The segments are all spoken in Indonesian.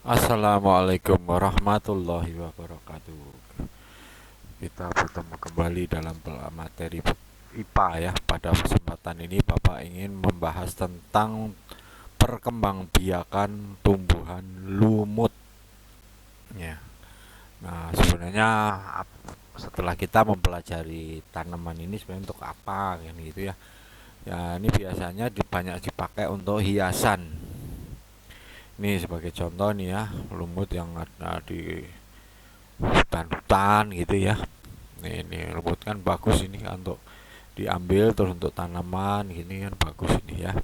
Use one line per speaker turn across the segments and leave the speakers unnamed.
Assalamualaikum warahmatullahi wabarakatuh. Kita bertemu kembali dalam materi IPA ya. Pada kesempatan ini Bapak ingin membahas tentang perkembangbiakan tumbuhan lumut ya. Nah, sebenarnya setelah kita mempelajari tanaman ini sebenarnya untuk apa kan gitu ya. Ya, ini biasanya banyak dipakai untuk hiasan. Ini sebagai contoh nih ya, lumut yang ada di hutan-hutan gitu ya. Ini rumput kan bagus ini kan untuk diambil terus untuk tanaman gini kan bagus ini ya.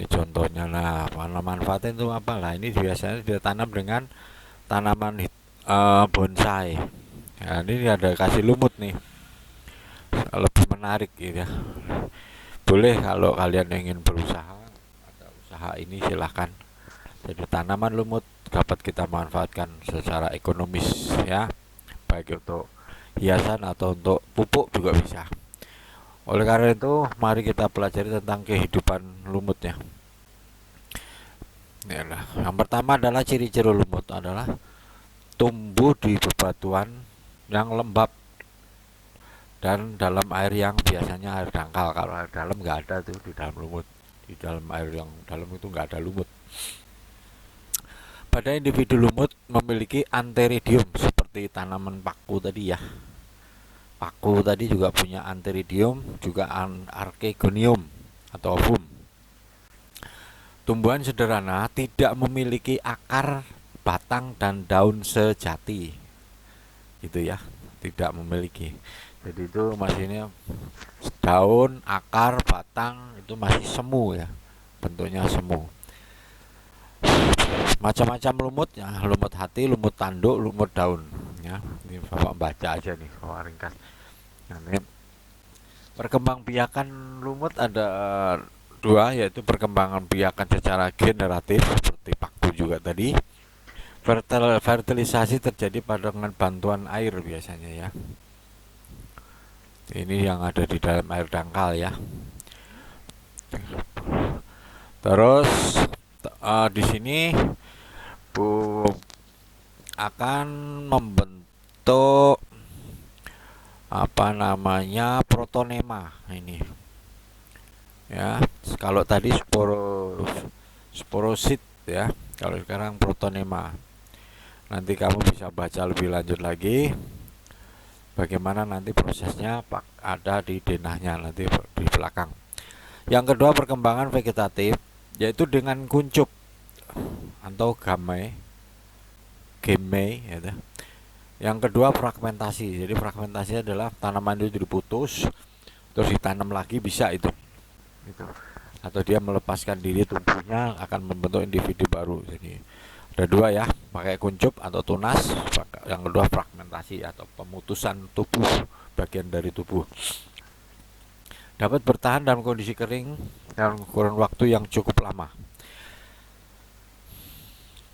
Ini contohnya. Nah, mana manfaatnya itu apa lah? Ini biasanya ditanam dengan tanaman bonsai. Nah, ini ada kasih lumut nih, lebih menarik gitu ya. Boleh kalau kalian ingin berusaha, ada usaha ini silahkan. Jadi tanaman lumut dapat kita manfaatkan secara ekonomis ya, baik untuk hiasan atau untuk pupuk juga bisa. Oleh karena itu, mari kita pelajari tentang kehidupan lumutnya. Ya, nah, yang pertama adalah ciri-ciri lumut adalah tumbuh di bebatuan yang lembab dan dalam air yang biasanya air dangkal. Kalau air dalam nggak ada tuh di dalam lumut. Di dalam air yang dalam itu nggak ada lumut. Pada individu lumut memiliki antheridium seperti tanaman paku tadi ya. Paku tadi juga punya antheridium, juga archegonium atau ovum. Tumbuhan sederhana tidak memiliki akar, batang, dan daun sejati. Itu ya, tidak memiliki. Jadi itu maksudnya daun, akar, batang itu masih semu ya. Bentuknya semu. Macam-macam lumut ya, lumut hati, lumut tanduk, lumut daun ya. Ini Bapak baca aja nih, Bapak ringkas. Nah, ini perkembangbiakan lumut ada dua, yaitu perkembangan biakan secara generatif seperti paku juga tadi. Fertilisasi terjadi pada dengan bantuan air biasanya ya. Ini yang ada di dalam air dangkal ya. Terus di sini Bu akan membentuk apa namanya protonema ini ya. Kalau tadi sporosit ya, kalau sekarang protonema. Nanti kamu bisa baca lebih lanjut lagi bagaimana nanti prosesnya ada di denahnya nanti di belakang. Yang kedua perkembangan vegetatif yaitu dengan kuncup atau geme ya. Yang kedua fragmentasi. Jadi fragmentasi adalah tanaman itu diputus terus ditanam lagi bisa itu. Atau dia melepaskan diri tumbuhnya akan membentuk individu baru. Jadi ada dua ya, pakai kuncup atau tunas. Yang kedua fragmentasi atau pemutusan tubuh, bagian dari tubuh. Dapat bertahan dalam kondisi kering dalam kurun waktu yang cukup lama.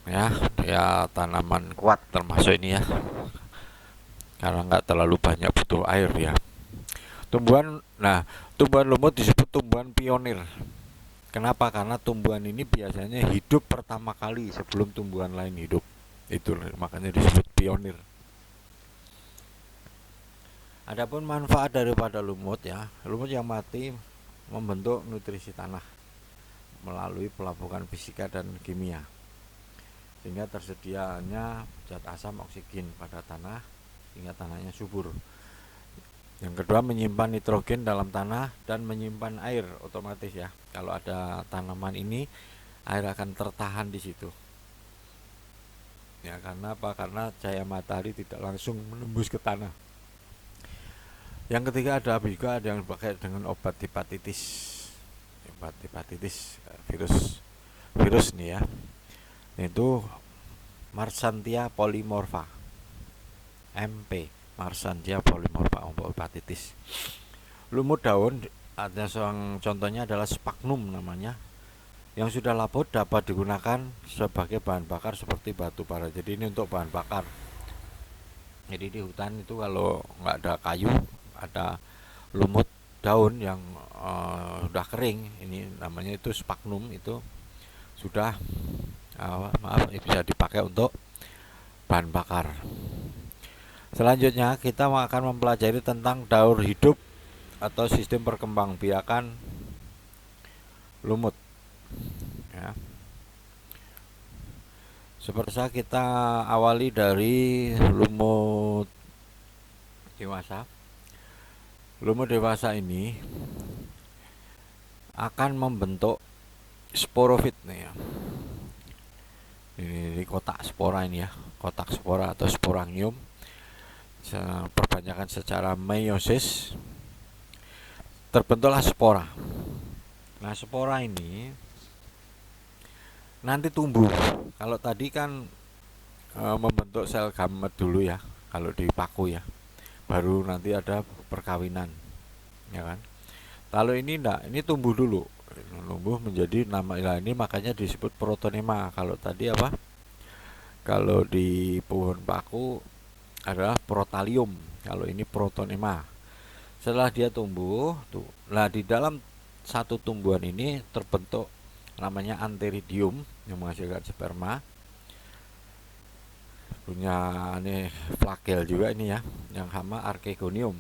Ya tanaman kuat termasuk ini ya, karena nggak terlalu banyak butuh air ya. Tumbuhan lumut disebut tumbuhan pionir. Kenapa? Karena tumbuhan ini biasanya hidup pertama kali sebelum tumbuhan lain hidup. Itu makanya disebut pionir. Adapun manfaat daripada lumut ya, lumut yang mati membentuk nutrisi tanah melalui pelabuhan fisika dan kimia, sehingga tersedianya zat asam oksigen pada tanah hingga tanahnya subur. Yang kedua menyimpan nitrogen dalam tanah dan menyimpan air otomatis ya. Kalau ada tanaman ini air akan tertahan di situ. Ya karena apa? Karena cahaya matahari tidak langsung menembus ke tanah. Yang ketiga ada yang dipakai dengan obat hepatitis. Obat hepatitis virus nih ya. Itu Marsantia polymorpha. MP Marsantia polymorpha untuk hepatitis. Lumut daun ada contohnya adalah sphagnum namanya, yang sudah laput dapat digunakan sebagai bahan bakar seperti batu bara. Jadi ini untuk bahan bakar. Jadi di hutan itu kalau nggak ada kayu, ada lumut daun yang sudah kering, ini namanya itu sphagnum, itu sudah bisa dipakai dipakai untuk bahan bakar. Selanjutnya kita akan mempelajari tentang daur hidup atau sistem perkembangbiakan lumut ya. Seperti kita awali dari lumut dewasa. Lumut dewasa ini akan membentuk sporofit nih ya. Ini kotak spora ini ya, kotak spora atau sporangium. Perbanyakan secara meiosis terbentuklah spora. Nah, spora ini nanti tumbuh. Kalau tadi kan membentuk sel gamet dulu ya, kalau di paku ya. Baru nanti ada perkawinan. Ya kan? Kalau ini enggak, ini tumbuh dulu. Tumbuh menjadi ini makanya disebut protonema. Kalau tadi apa? Kalau di pohon paku adalah protalium. Kalau ini protonema. Setelah dia tumbuh, nah di dalam satu tumbuhan ini terbentuk namanya antheridium yang menghasilkan sperma. Punya ini flagel juga ini ya, yang hama archegonium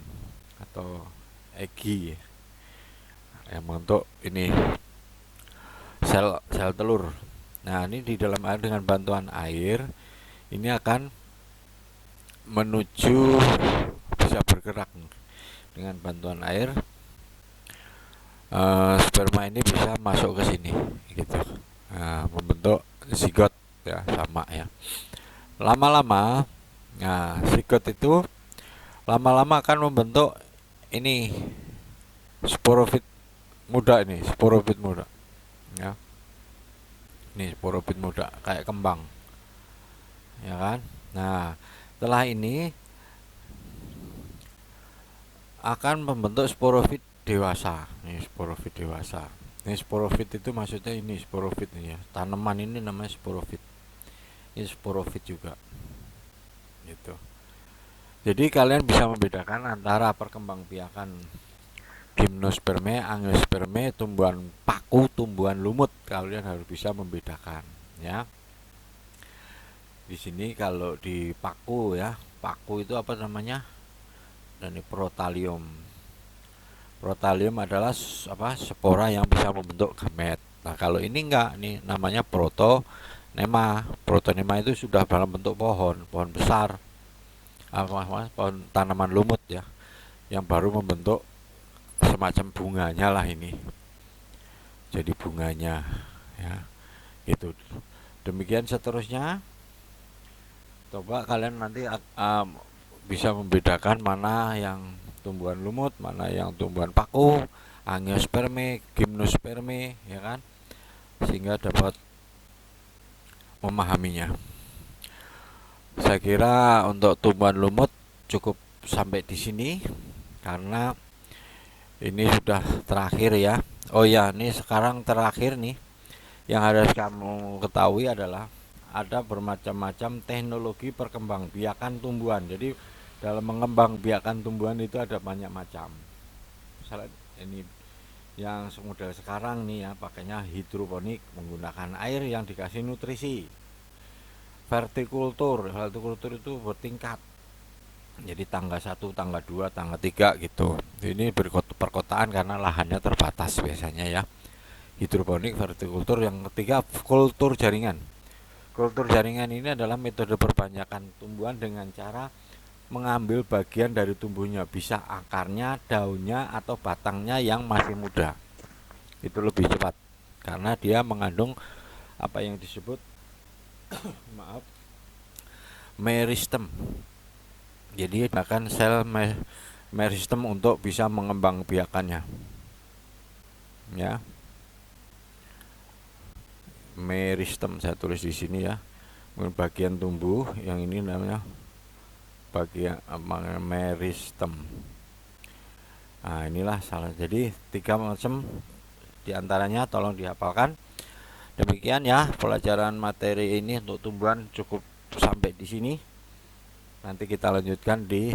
atau egi yang membentuk ini sel telur. Nah, ini di dalam air dengan bantuan air ini akan menuju bisa bergerak dengan bantuan air. Sperma ini bisa masuk ke sini gitu. Membentuk zigot ya, sama ya. Lama-lama zigot itu lama-lama akan membentuk ini sporofit muda ini, sporofit muda ya. Ini sporofit muda kayak kembang. Ya kan? Nah, setelah ini akan membentuk sporofit dewasa. Ini sporofit dewasa. Ini sporofit itu maksudnya ini sporofit ini ya. Tanaman ini namanya sporofit. Ini sporofit juga. Gitu. Jadi kalian bisa membedakan antara perkembangbiakan gimnosperme, angiosperme, tumbuhan paku, tumbuhan lumut. Kalian harus bisa membedakan ya. Di sini kalau di paku ya, paku itu apa namanya? Dan ini protalium. Protalium adalah spora yang bisa membentuk gamet. Nah, kalau ini enggak, ini namanya protonema. Protonema itu sudah dalam bentuk pohon besar. Pohon tanaman lumut ya, yang baru membentuk semacam bunganya lah ini. Jadi bunganya ya. Gitu. Demikian seterusnya. Coba kalian nanti bisa membedakan mana yang tumbuhan lumut, mana yang tumbuhan paku, angiosperme, gimnosperme, ya kan? Sehingga dapat memahaminya. Saya kira untuk tumbuhan lumut cukup sampai di sini karena ini sudah terakhir ya. Oh ya, ini sekarang terakhir nih. Yang harus kamu ketahui adalah ada bermacam-macam teknologi perkembangbiakan tumbuhan. Jadi dalam mengembangbiakan tumbuhan itu ada banyak macam. Misalnya ini yang model sekarang nih ya, pakainya hidroponik, menggunakan air yang dikasih nutrisi. Vertikultur itu bertingkat. Jadi tangga 1, tangga 2, tangga 3 gitu. Ini perkotaan karena lahannya terbatas biasanya ya. Hidroponik, vertikultur, yang ketiga kultur jaringan. Kultur jaringan ini adalah metode perbanyakan tumbuhan dengan cara mengambil bagian dari tumbuhnya, bisa akarnya, daunnya, atau batangnya yang masih muda. Itu lebih cepat karena dia mengandung apa yang disebut meristem. Jadi bahkan sel meristem untuk bisa mengembangbiakannya. Ya. Meristem saya tulis di sini ya. Bagian tumbuh yang ini namanya bagian meristem. Nah, inilah salah. Jadi 3 macam diantaranya tolong dihafalkan. Demikian ya pelajaran materi ini untuk tumbuhan cukup sampai di sini. Nanti kita lanjutkan di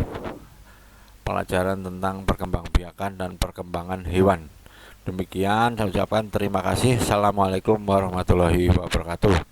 pelajaran tentang perkembangbiakan dan perkembangan hewan. Demikian saya ucapkan terima kasih. Assalamualaikum warahmatullahi wabarakatuh.